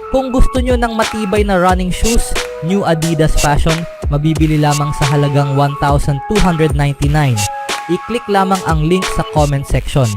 Kung gusto nyo ng matibay na running shoes, New Adidas Fashion, mabibili lamang sa halagang 1,299. I-click lamang ang link sa comment section.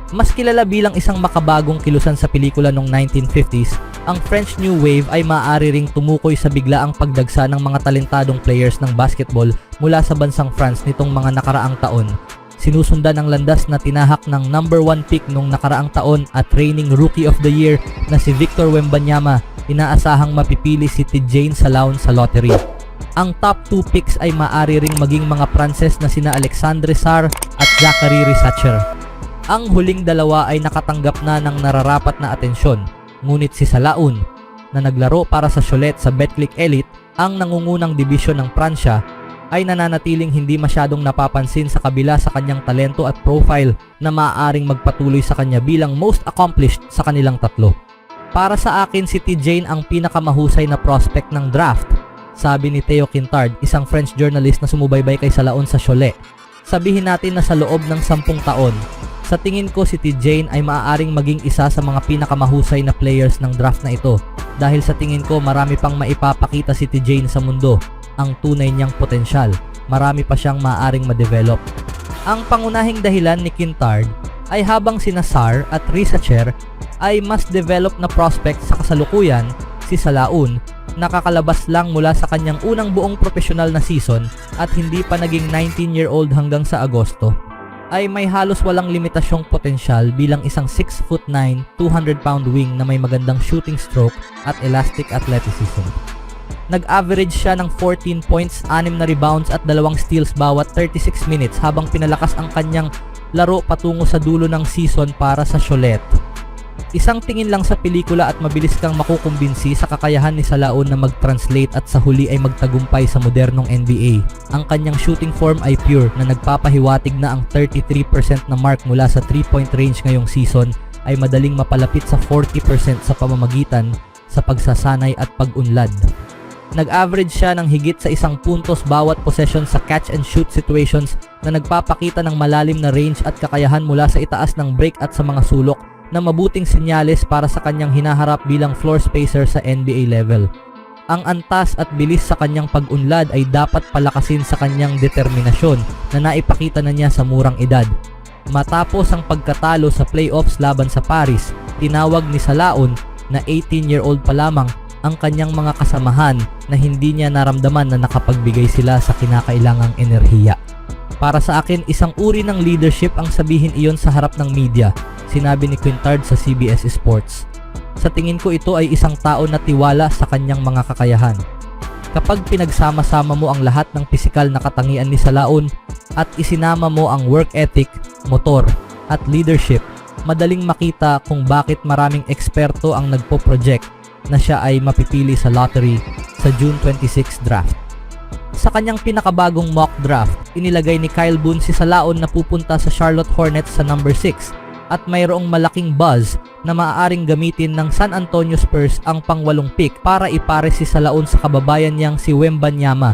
Mas kilala bilang isang makabagong kilusan sa pelikula noong 1950s, ang French New Wave ay maaari ring tumukoy sa biglaang pagdagsa ng mga talentadong players ng basketball mula sa bansang France nitong mga nakaraang taon. Sinusundan ang landas na tinahak ng number 1 pick nung nakaraang taon at reigning Rookie of the Year na si Victor Wembanyama. Inaasahang mapipili si Tidjane Salaün sa lottery. Ang top 2 picks ay maaari ring maging mga Pranses na sina Alexandre Sarr at Zaccharie Risacher. Ang huling dalawa ay nakatanggap na ng nararapat na atensyon, ngunit si Salaün, na naglaro para sa Cholet sa Betclic Elite, ang nangungunang dibisyon ng Pransya, ay nananatiling hindi masyadong napapansin sa kabila sa kanyang talento at profile na maaaring magpatuloy sa kanya bilang most accomplished sa kanilang tatlo. Para sa akin, si Tidjane ang pinakamahusay na prospect ng draft, sabi ni Theo Quintard, isang French journalist na sumubaybay kay Salaün sa Cholet. Sabihin natin na sa loob ng 10 taon, sa tingin ko si Tidjane ay maaaring maging isa sa mga pinakamahusay na players ng draft na ito dahil sa tingin ko marami pang maipapakita si Tidjane sa mundo, ang tunay niyang potensyal, marami pa siyang maaaring ma-develop. Ang pangunahing dahilan ni Quintard ay habang sina Sarr at Risacher ay mas develop na prospect sa kasalukuyan, si Salaün, nakakalabas lang mula sa kanyang unang buong profesional na season at hindi pa naging 19-year-old hanggang sa Agosto, ay may halos walang limitasyong potensyal bilang isang 6'9", 200-pound wing na may magandang shooting stroke at elastic athleticism. Nag-average siya ng 14 points, 6 na rebounds at 2 steals bawat 36 minutes habang pinalakas ang kanyang laro patungo sa dulo ng season para sa Cholet. Isang tingin lang sa pelikula at mabilis kang makukumbinsi sa kakayahan ni Salaün na mag-translate at sa huli ay magtagumpay sa modernong NBA. Ang kanyang shooting form ay pure na nagpapahiwatig na ang 33% na mark mula sa 3-point range ngayong season ay madaling mapalapit sa 40% sa pamamagitan sa pagsasanay at pag-unlad. Nag-average siya ng higit sa 1 puntos bawat possession sa catch and shoot situations na nagpapakita ng malalim na range at kakayahan mula sa itaas ng break at sa mga sulok na mabuting senyales para sa kanyang hinaharap bilang floor spacer sa NBA level. Ang antas at bilis sa kanyang pag-unlad ay dapat palakasin sa kanyang determinasyon na naipakita na niya sa murang edad. Matapos ang pagkatalo sa playoffs laban sa Paris, tinawag ni Salaün na 18-year-old pa lamang ang kanyang mga kasamahan na hindi niya naramdaman na nakapagbigay sila sa kinakailangang enerhiya. Para sa akin, isang uri ng leadership ang sabihin iyon sa harap ng media, sinabi ni Quintard sa CBS Sports. Sa tingin ko ito ay isang tao na tiwala sa kanyang mga kakayahan. Kapag pinagsama-sama mo ang lahat ng pisikal na katangian ni Salaün at isinama mo ang work ethic, motor at leadership, madaling makita kung bakit maraming eksperto ang nagpo-project na siya ay mapipili sa lottery sa June 26 draft. Sa kanyang pinakabagong mock draft, inilagay ni Kyle Boone si Salaün na pupunta sa Charlotte Hornets sa number 6 at mayroong malaking buzz na maaaring gamitin ng San Antonio Spurs ang pang-8 pick para ipare si Salaün sa kababayan niyang si Wembanyama.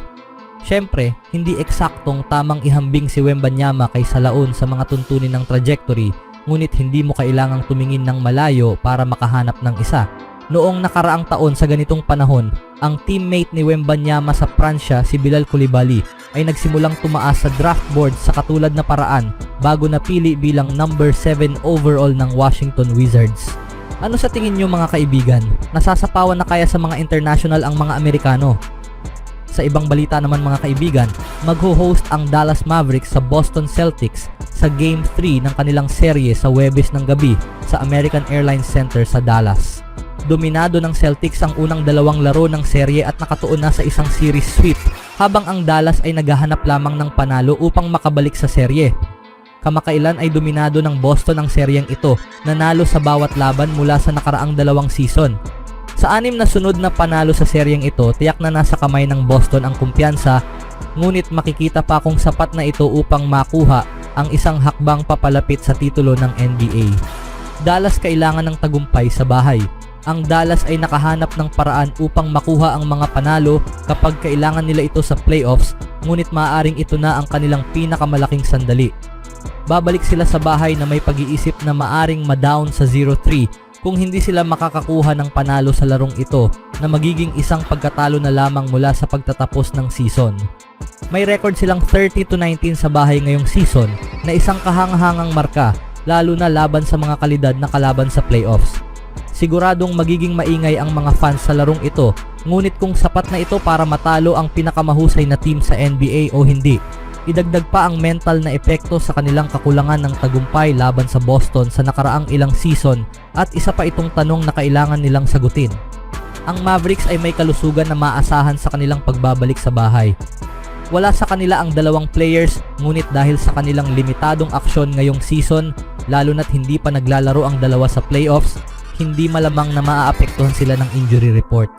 Siyempre, hindi eksaktong tamang ihambing si Wembanyama kay Salaün sa mga tuntunin ng trajectory, ngunit hindi mo kailangang tumingin ng malayo para makahanap ng isa. Noong nakaraang taon sa ganitong panahon, ang teammate ni Wembanyama sa Pransya, si Bilal Coulibaly, ay nagsimulang tumaas sa draft board sa katulad na paraan bago napili bilang number 7 overall ng Washington Wizards. Ano sa tingin nyo mga kaibigan? Nasasapawan na kaya sa mga international ang mga Amerikano? Sa ibang balita naman mga kaibigan, magho-host ang Dallas Mavericks sa Boston Celtics sa Game 3 ng kanilang serye sa Huwebes ng gabi sa American Airlines Center sa Dallas. Dominado ng Celtics ang unang 2 laro ng serye at nakatuon na sa isang series sweep, habang ang Dallas ay naghahanap lamang ng panalo upang makabalik sa serye. Kamakailan ay dominado ng Boston ang seryeng ito, nanalo sa bawat laban mula sa nakaraang 2 season. Sa 6 na sunod na panalo sa seryeng ito, tiyak na nasa kamay ng Boston ang kumpiyansa, ngunit makikita pa kung sapat na ito upang makuha ang isang hakbang papalapit sa titulo ng NBA. Dallas kailangan ng tagumpay sa bahay. Ang Dallas ay nakahanap ng paraan upang makuha ang mga panalo kapag kailangan nila ito sa playoffs, ngunit maaaring ito na ang kanilang pinakamalaking sandali. Babalik sila sa bahay na may pag-iisip na maaring ma-down sa 0-3 kung hindi sila makakakuha ng panalo sa larong ito na magiging isang pagkatalo na lamang mula sa pagtatapos ng season. May record silang 30-19 sa bahay ngayong season na isang kahanghangang marka lalo na laban sa mga kalidad na kalaban sa playoffs. Siguradong magiging maingay ang mga fans sa larong ito, ngunit kung sapat na ito para matalo ang pinakamahusay na team sa NBA o hindi, idagdag pa ang mental na epekto sa kanilang kakulangan ng tagumpay laban sa Boston sa nakaraang ilang season at isa pa itong tanong na kailangan nilang sagutin. Ang Mavericks ay may kalusugan na maasahan sa kanilang pagbabalik sa bahay. Wala sa kanila ang dalawang players, ngunit dahil sa kanilang limitadong aksyon ngayong season, lalo na't hindi pa naglalaro ang dalawa sa playoffs, hindi malamang na maaapektuhan sila ng injury report.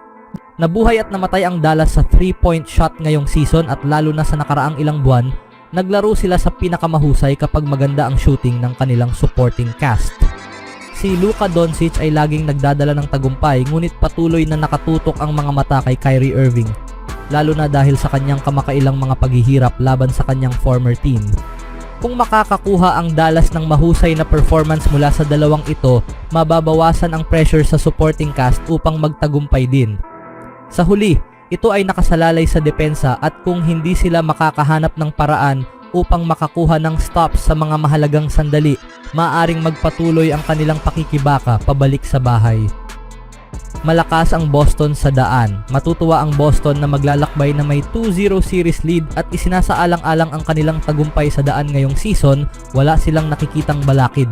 Nabuhay at namatay ang Dallas sa 3-point shot ngayong season at lalo na sa nakaraang ilang buwan, naglaro sila sa pinakamahusay kapag maganda ang shooting ng kanilang supporting cast. Si Luka Doncic ay laging nagdadala ng tagumpay ngunit patuloy na nakatutok ang mga mata kay Kyrie Irving, lalo na dahil sa kanyang kamakailang mga paghihirap laban sa kanyang former team. Kung makakakuha ang Dallas ng mahusay na performance mula sa dalawang ito, mababawasan ang pressure sa supporting cast upang magtagumpay din. Sa huli, ito ay nakasalalay sa depensa at kung hindi sila makakahanap ng paraan upang makakuha ng stops sa mga mahalagang sandali, maaaring magpatuloy ang kanilang pakikibaka pabalik sa bahay. Malakas ang Boston sa daan. Matutuwa ang Boston na maglalakbay na may 2-0 series lead at isinasaalang-alang ang kanilang tagumpay sa daan ngayong season, wala silang nakikitang balakid.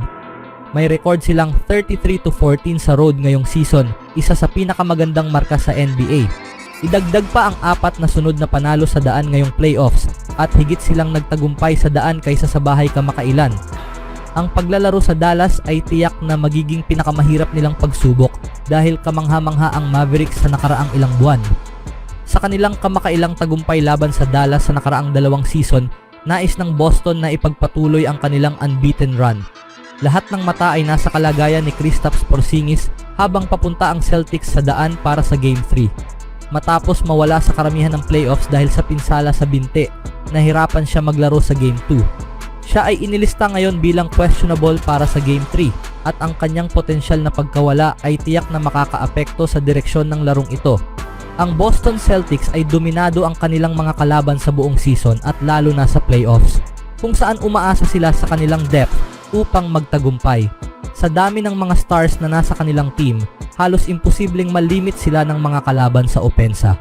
May record silang 33-14 sa road ngayong season, isa sa pinakamagandang marka sa NBA. Idagdag pa ang 4 na sunod na panalo sa daan ngayong playoffs at higit silang nagtagumpay sa daan kaysa sa bahay kamakailan. Ang paglalaro sa Dallas ay tiyak na magiging pinakamahirap nilang pagsubok dahil kamangha-mangha ang Mavericks sa nakaraang ilang buwan. Sa kanilang kamakailang tagumpay laban sa Dallas sa nakaraang dalawang season, nais ng Boston na ipagpatuloy ang kanilang unbeaten run. Lahat ng mata ay nasa kalagayan ni Kristaps Porzingis habang papunta ang Celtics sa daan para sa Game 3. Matapos mawala sa karamihan ng playoffs dahil sa pinsala sa binte, nahirapan siya maglaro sa Game 2. Siya ay inilista ngayon bilang questionable para sa Game 3 at ang kanyang potensyal na pagkawala ay tiyak na makakaapekto sa direksyon ng larong ito. Ang Boston Celtics ay dominado ang kanilang mga kalaban sa buong season at lalo na sa playoffs, kung saan umaasa sila sa kanilang depth upang magtagumpay. Sa dami ng mga stars na nasa kanilang team, halos imposibleng malimit sila ng mga kalaban sa opensa.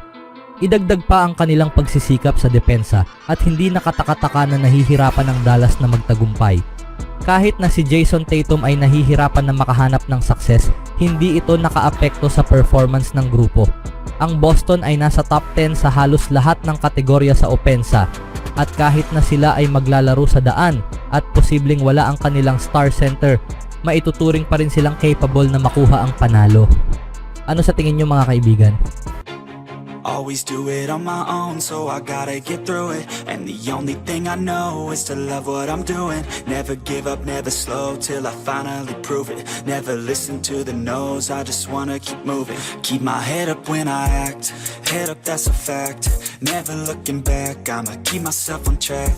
Idagdag pa ang kanilang pagsisikap sa depensa at hindi nakataka-taka na nahihirapan ng Dallas na magtagumpay. Kahit na si Jason Tatum ay nahihirapan na makahanap ng success, hindi ito nakaapekto sa performance ng grupo. Ang Boston ay nasa top 10 sa halos lahat ng kategorya sa opensa at kahit na sila ay maglalaro sa daan at posibleng wala ang kanilang star center, maituturing pa rin silang capable na makuha ang panalo. Ano sa tingin nyo mga kaibigan? Always do it on my own, so I gotta get through it. And the only thing I know is to love what I'm doing. Never give up, never slow, till I finally prove it. Never listen to the no's, I just wanna keep moving. Keep my head up when I act, head up, that's a fact. Never looking back, I'ma keep myself on track.